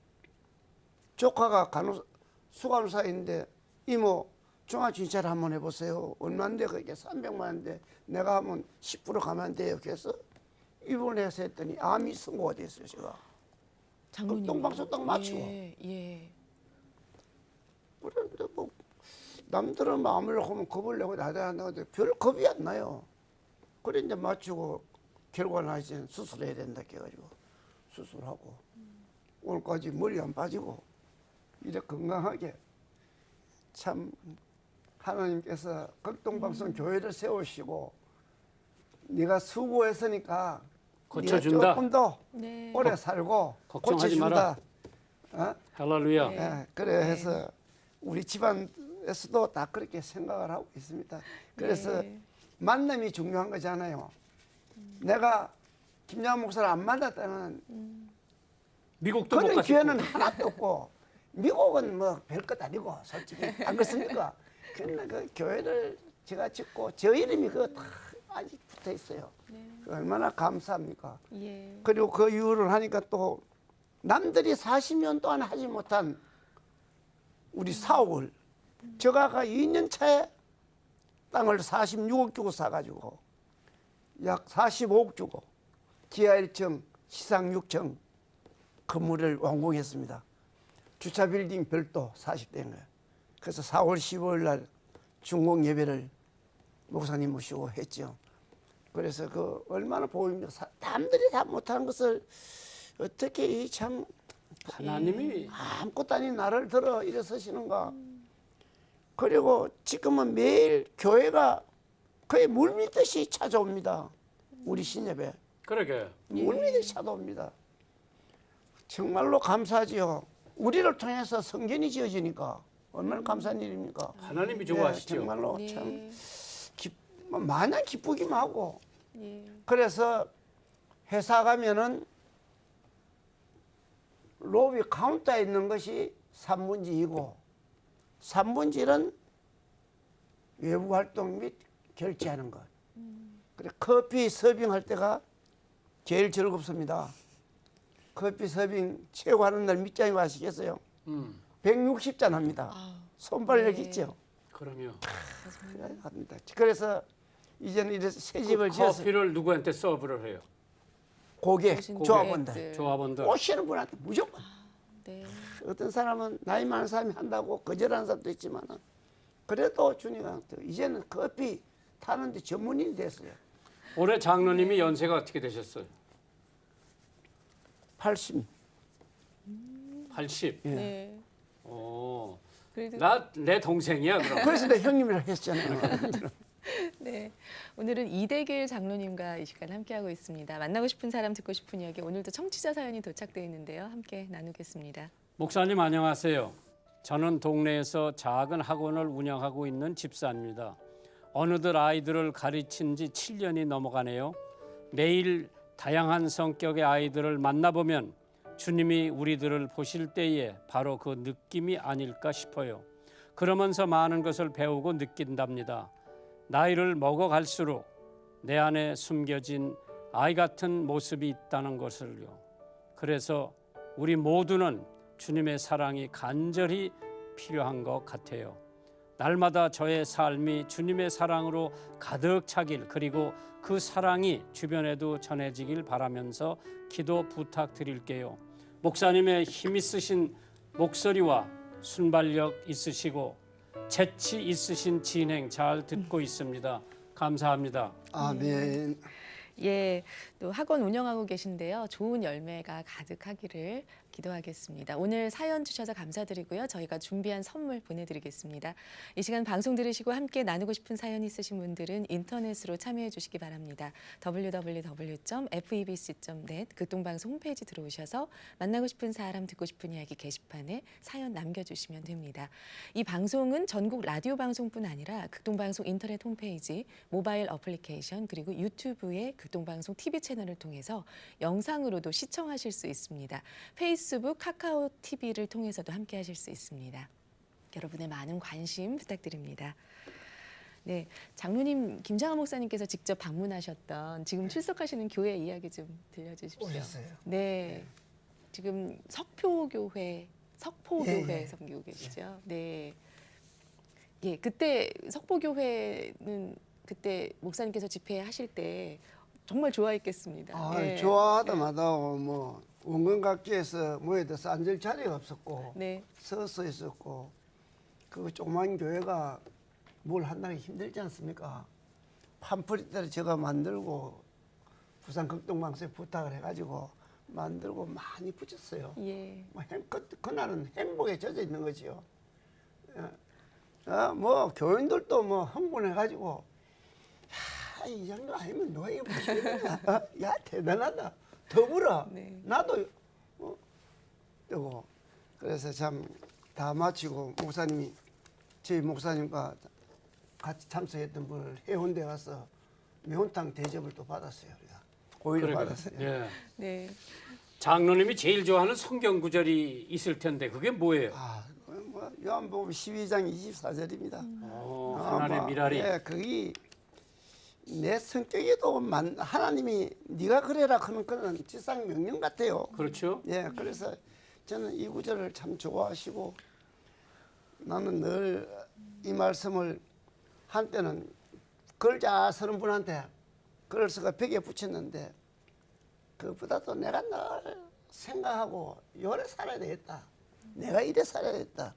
Speaker 3: 조카가 수간호사인데 이모 종합진찰 한번 해보세요. 얼마인데 그게 300만 원인데 내가 하면 10% 가면 안 돼요. 그래서 입원해서 했더니 암이 선고가 됐어요. 제가.
Speaker 1: 장모님.
Speaker 3: 극동방송 딱 마치고.
Speaker 1: 예. 예.
Speaker 3: 그런데 뭐 남들은 마음을 하면 겁을 내고 나대한다는데 별 겁이 안 나요. 그래 이제 마치고 결과 나서 수술해야 된다 해가지고 수술하고 오늘까지 머리 안 빠지고 이래 건강하게 참 하나님께서 극동방송 교회를 세우시고 네가 수고했으니까
Speaker 2: 고쳐준다.
Speaker 3: 네가 조금 더
Speaker 1: 네.
Speaker 3: 오래 살고
Speaker 2: 걱정하지
Speaker 3: 고쳐준다.
Speaker 2: 할렐루야.
Speaker 1: 네.
Speaker 3: 예, 그래 해서 우리 집안에서도 다 그렇게 생각을 하고 있습니다. 그래서
Speaker 1: 네.
Speaker 3: 만남이 중요한 거잖아요. 내가 김양훈 목사를 안 만났다면
Speaker 2: 미국도 못
Speaker 3: 그런
Speaker 2: 가시고.
Speaker 3: 기회는 하나도 없고 미국은 뭐 별것 아니고 솔직히 안 그렇습니까? 그러나 그 교회를 제가 짓고 저 이름이 그거 다 아직 붙어 있어요. 그 얼마나 감사합니까?
Speaker 1: 예.
Speaker 3: 그리고 그 이후를 하니까 또 남들이 40년 동안 하지 못한 우리 사옥을 저가가 2년 차에 땅을 46억 주고 사가지고 약 45억 주고 지하 1층, 지상 6층 건물을 완공했습니다. 주차 빌딩 별도 40대인 거예요. 그래서 4월 15일 날 중공 예배를 목사님 모시고 했죠. 그래서 그 얼마나 복음입니까? 남들이 다 못하는 것을 어떻게 이 참
Speaker 2: 하나님이
Speaker 3: 아무것도 아닌 나를 들어 일어서시는가. 그리고 지금은 매일 교회가 거의 물밀듯이 찾아옵니다. 우리 신예배.
Speaker 2: 그러게.
Speaker 3: 물밀이 차도입니다. 정말로 감사하지요. 우리를 통해서 성전이 지어지니까 얼마나 감사한 일입니까?
Speaker 2: 하나님이
Speaker 3: 예,
Speaker 2: 좋아하시죠.
Speaker 3: 정말로
Speaker 1: 네.
Speaker 3: 참 마냥 기쁘기만 하고
Speaker 1: 예.
Speaker 3: 그래서 회사 가면은 로비 카운터에 있는 것이 3분지이고 3분지는 외부 활동 및 결제하는 것. 그래 커피 서빙할 때가 제일 즐겁습니다. 커피 서빙 최고하는 날 밑장이 마시겠어요? 160잔 합니다. 손발력
Speaker 1: 네.
Speaker 3: 있죠?
Speaker 2: 그럼요.
Speaker 3: 합니다. 그래서 이제는 이래서 새 집을
Speaker 2: 그
Speaker 3: 지어서
Speaker 2: 커피를 누구한테 서브를 해요?
Speaker 3: 고객,
Speaker 1: 오신
Speaker 3: 조합원들
Speaker 1: 고객들.
Speaker 2: 조합원들.
Speaker 3: 오시는 분한테 무조건
Speaker 1: 네.
Speaker 3: 어떤 사람은 나이 많은 사람이 한다고 거절하는 사람도 있지만 그래도 주님한테 이제는 커피 타는데 전문인이 됐어요.
Speaker 2: 올해 장로님이 연세가 어떻게 되셨어요?
Speaker 3: 80.
Speaker 2: 80.
Speaker 3: 예.
Speaker 1: 네.
Speaker 2: 오.
Speaker 1: 그래도
Speaker 2: 내 동생이야 그럼.
Speaker 3: 그래서 내가 형님이라고 했잖아요.
Speaker 1: 네. 오늘은 이대길 장로님과 이 시간 함께하고 있습니다. 만나고 싶은 사람 듣고 싶은 이야기 오늘도 청취자 사연이 도착되어 있는데요. 함께 나누겠습니다.
Speaker 2: 목사님 안녕하세요. 저는 동네에서 작은 학원을 운영하고 있는 집사입니다. 어느덧 아이들을 가르친 지 7년이 넘어가네요. 매일 다양한 성격의 아이들을 만나보면 주님이 우리들을 보실 때에 바로 그 느낌이 아닐까 싶어요. 그러면서 많은 것을 배우고 느낀답니다. 나이를 먹어갈수록 내 안에 숨겨진 아이 같은 모습이 있다는 것을요. 그래서 우리 모두는 주님의 사랑이 간절히 필요한 것 같아요. 날마다 저의 삶이 주님의 사랑으로 가득 차길, 그리고 그 사랑이 주변에도 전해지길 바라면서 기도 부탁드릴게요. 목사님의 힘 있으신 목소리와 순발력 있으시고 재치 있으신 진행 잘 듣고 있습니다. 감사합니다.
Speaker 3: 아멘.
Speaker 1: 예, 또 학원 운영하고 계신데요. 좋은 열매가 가득하기를 기도하겠습니다. 오늘 사연 주셔서 감사드리고요. 저희가 준비한 선물 보내드리겠습니다. 이 시간 방송 들으시고 함께 나누고 싶은 사연 있으신 분들은 인터넷으로 참여해 주시기 바랍니다. www.febc.net 극동방송 홈페이지 들어오셔서 만나고 싶은 사람, 듣고 싶은 이야기 게시판에 사연 남겨주시면 됩니다. 이 방송은 전국 라디오 방송뿐 아니라 극동방송 인터넷 홈페이지, 모바일 어플리케이션, 그리고 유튜브의 극동방송 TV 채널을 통해서 영상으로도 시청하실 수 있습니다. 페이스북, 카카오 TV를 통해서도 함께 하실 수 있습니다. 여러분의 많은 관심 부탁드립니다. 네, 장로님 김장하 목사님께서 직접 방문하셨던 지금 출석하시는 교회 이야기 좀 들려주십시오.
Speaker 3: 오셨어요?
Speaker 1: 네, 지금 석포교회
Speaker 3: 예.
Speaker 1: 섬기고 계시죠. 네, 예, 그때 석포교회는 그때 목사님께서 집회하실 때 정말 좋아했겠습니다.
Speaker 3: 아,
Speaker 1: 예.
Speaker 3: 좋아하다마다 뭐 원근각지에서 모여들어서 앉을 자리가 없었고
Speaker 1: 네,
Speaker 3: 서서 있었고 그 조그만 교회가 뭘 한다기 힘들지 않습니까? 팜프리트를 제가 만들고 부산 극동방송에 부탁을 해가지고 만들고 많이 붙였어요.
Speaker 1: 예,
Speaker 3: 그날은 행복에 젖어 있는 거지요. 뭐 교인들도 뭐 흥분해가지고 이 정도 아니면 너희 무시겠냐? 야 대단하다. 더불어.
Speaker 1: 네.
Speaker 3: 나도 뜨고 그래서 참 다 마치고 목사님이 저희 목사님과 같이 참석했던 분을 해운대 가서 매운탕 대접을 또 받았어요. 우리가 고의를 받았어요.
Speaker 2: 예.
Speaker 1: 네.
Speaker 2: 장로님이 제일 좋아하는 성경 구절이 있을 텐데 그게 뭐예요?
Speaker 3: 뭐 요한복음 12장 24절입니다.
Speaker 2: 하나님의 미랄이.
Speaker 3: 예, 그게 내 성격에도 하나님이 네가 그래라 하는 그런 지상 명령 같아요.
Speaker 2: 그렇죠?
Speaker 3: 예, 그래서 저는 이 구절을 참 좋아하시고 나는 늘 이 말씀을 한때는 글 잘 쓰는 분한테 글을 써가 벽에 붙였는데 그것보다도 내가 늘 생각하고 요래 살아야 되겠다. 내가 이래 살아야 되겠다.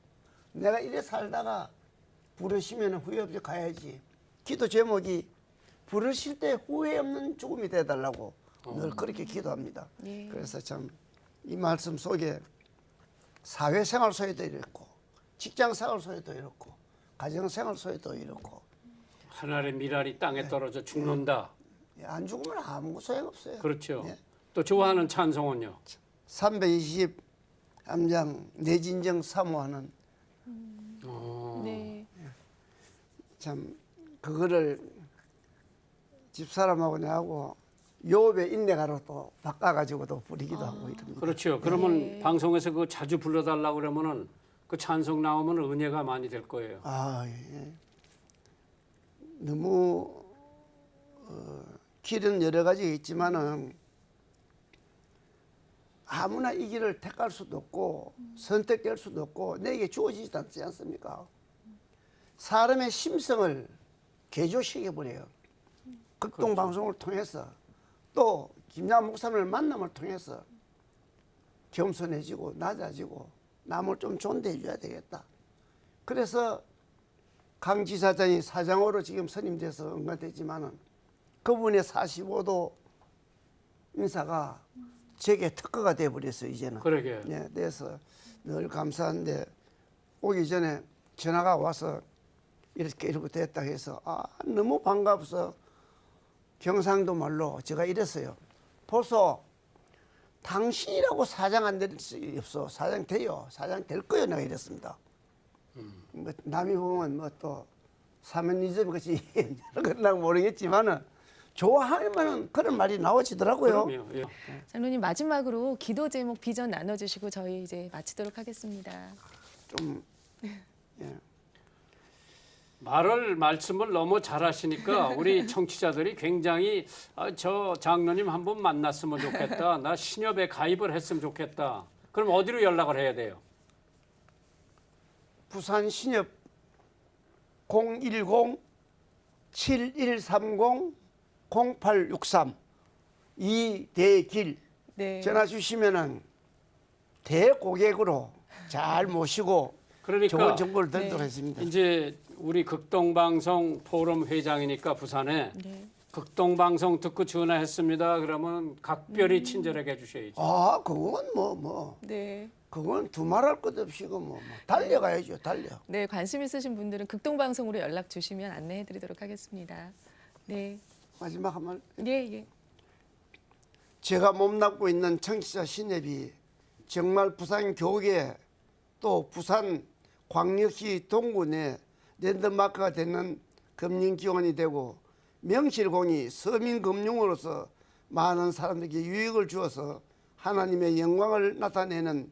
Speaker 3: 내가 이래 살다가 부르시면 후회 없이 가야지. 기도 제목이 부르실 때 후회 없는 죽음이 되달라고 늘 그렇게 기도합니다.
Speaker 1: 예.
Speaker 3: 그래서 참 이 말씀 속에 사회생활 속에도 이렇고 직장생활 속에도 이렇고 가정생활 속에도 이렇고
Speaker 2: 하나님의 미랄이 땅에 떨어져 죽는다.
Speaker 3: 안 죽으면 아무 소용없어요.
Speaker 2: 그렇죠.
Speaker 3: 예.
Speaker 2: 또 좋아하는 찬송은요.
Speaker 3: 320 암장 내진정 사모하는
Speaker 1: 네.
Speaker 3: 참 그거를 집사람하고 내하고 요배 인내가로 또 바꿔가지고도 부리기도 하고 이럽니다.
Speaker 2: 그렇죠. 그러면
Speaker 1: 네.
Speaker 2: 방송에서 그거 자주 불러달라고 그러면은 그 찬송 나오면 은혜가 많이 될 거예요.
Speaker 3: 아, 예. 너무 길은 여러 가지 있지만은 아무나 이 길을 택할 수도 없고 선택될 수도 없고 내게 주어지지 않지 않습니까? 사람의 심성을 개조시켜 버려요. 극동 방송을 통해서 또 김양 목사님을 만남을 통해서 겸손해지고 낮아지고 남을 좀 존대해 줘야 되겠다. 그래서 강 지사장이 사장으로 지금 선임돼서 응가됐지만은 그분의 45도 인사가 제게 특허가 돼 버렸어요 이제는.
Speaker 2: 그러게.
Speaker 3: 예, 그래서 늘 감사한데 오기 전에 전화가 와서 이렇게 됐다 해서 너무 반갑서 경상도 말로 제가 이랬어요. 벌써 당신이라고 사장 안 될 수 없어. 사장 돼요. 사장 될 거예요. 내가 이랬습니다. 뭐 남이 보면 뭐 또 사면이점 같이 그런다고 모르겠지만은 좋아하면은 그런 말이 나오시더라고요.
Speaker 2: 그럼요. 예.
Speaker 1: 장로님 마지막으로 기도 제목 비전 나눠주시고 저희 이제 마치도록 하겠습니다.
Speaker 3: 좀 예.
Speaker 2: 말씀을 너무 잘하시니까 우리 청취자들이 굉장히 저 장로님 한번 만났으면 좋겠다. 나 신협에 가입을 했으면 좋겠다. 그럼 어디로 연락을 해야 돼요?
Speaker 3: 부산 신협 010-7130-0863 이대길
Speaker 1: 네.
Speaker 3: 전화 주시면은 대고객으로 잘 모시고
Speaker 2: 그러니까
Speaker 3: 좋은 정보를
Speaker 1: 네.
Speaker 3: 드리도록 하겠습니다.
Speaker 2: 이제 우리 극동방송 포럼 회장이니까 부산에
Speaker 1: 네.
Speaker 2: 극동방송 듣고 전화했습니다. 그러면 각별히 친절하게 해주셔야죠.
Speaker 3: 그건
Speaker 1: 네.
Speaker 3: 그건 두말할 것 없이 달려가야죠. 달려.
Speaker 1: 네, 관심 있으신 분들은 극동방송으로 연락 주시면 안내해 드리도록 하겠습니다. 네.
Speaker 3: 마지막 한 말.
Speaker 1: 예, 예.
Speaker 3: 제가 몸담고 있는 청취자 신협이 정말 부산 교계 또 부산 광역시 동구내 랜드마크가 되는 금융기관이 되고 명실공히 서민금융으로서 많은 사람들에게 유익을 주어서 하나님의 영광을 나타내는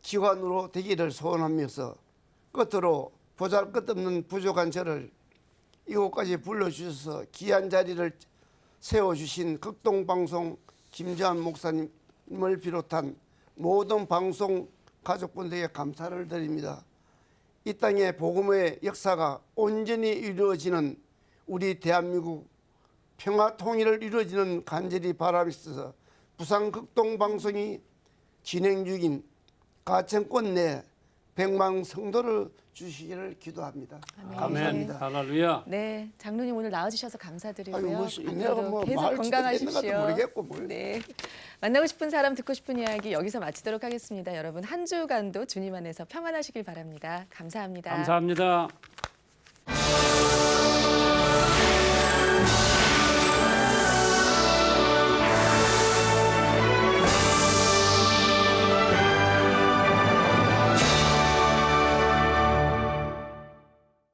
Speaker 3: 기관으로 되기를 소원하면서 끝으로 보잘것없는 부족한 저를 이곳까지 불러주셔서 귀한 자리를 세워주신 극동방송 김재환 목사님을 비롯한 모든 방송 가족분들에게 감사를 드립니다. 이 땅의 복음의 역사가 온전히 이루어지는 우리 대한민국 평화 통일을 이루어지는 간절히 바람있어서 부산 극동방송이 진행 중인 가천권 내 100만 성도를 주시기를 기도합니다.
Speaker 1: 아멘.
Speaker 3: 감사합니다.
Speaker 2: 할렐루야.
Speaker 1: 네, 장로님 오늘 나와주셔서 감사드리고요.
Speaker 3: 내가
Speaker 1: 앞으로도 계속
Speaker 3: 말
Speaker 1: 건강하십시오.
Speaker 3: 모르겠고 뭘.
Speaker 1: 네, 만나고 싶은 사람 듣고 싶은 이야기 여기서 마치도록 하겠습니다. 여러분 한 주간도 주님 안에서 평안하시길 바랍니다. 감사합니다.
Speaker 2: 감사합니다.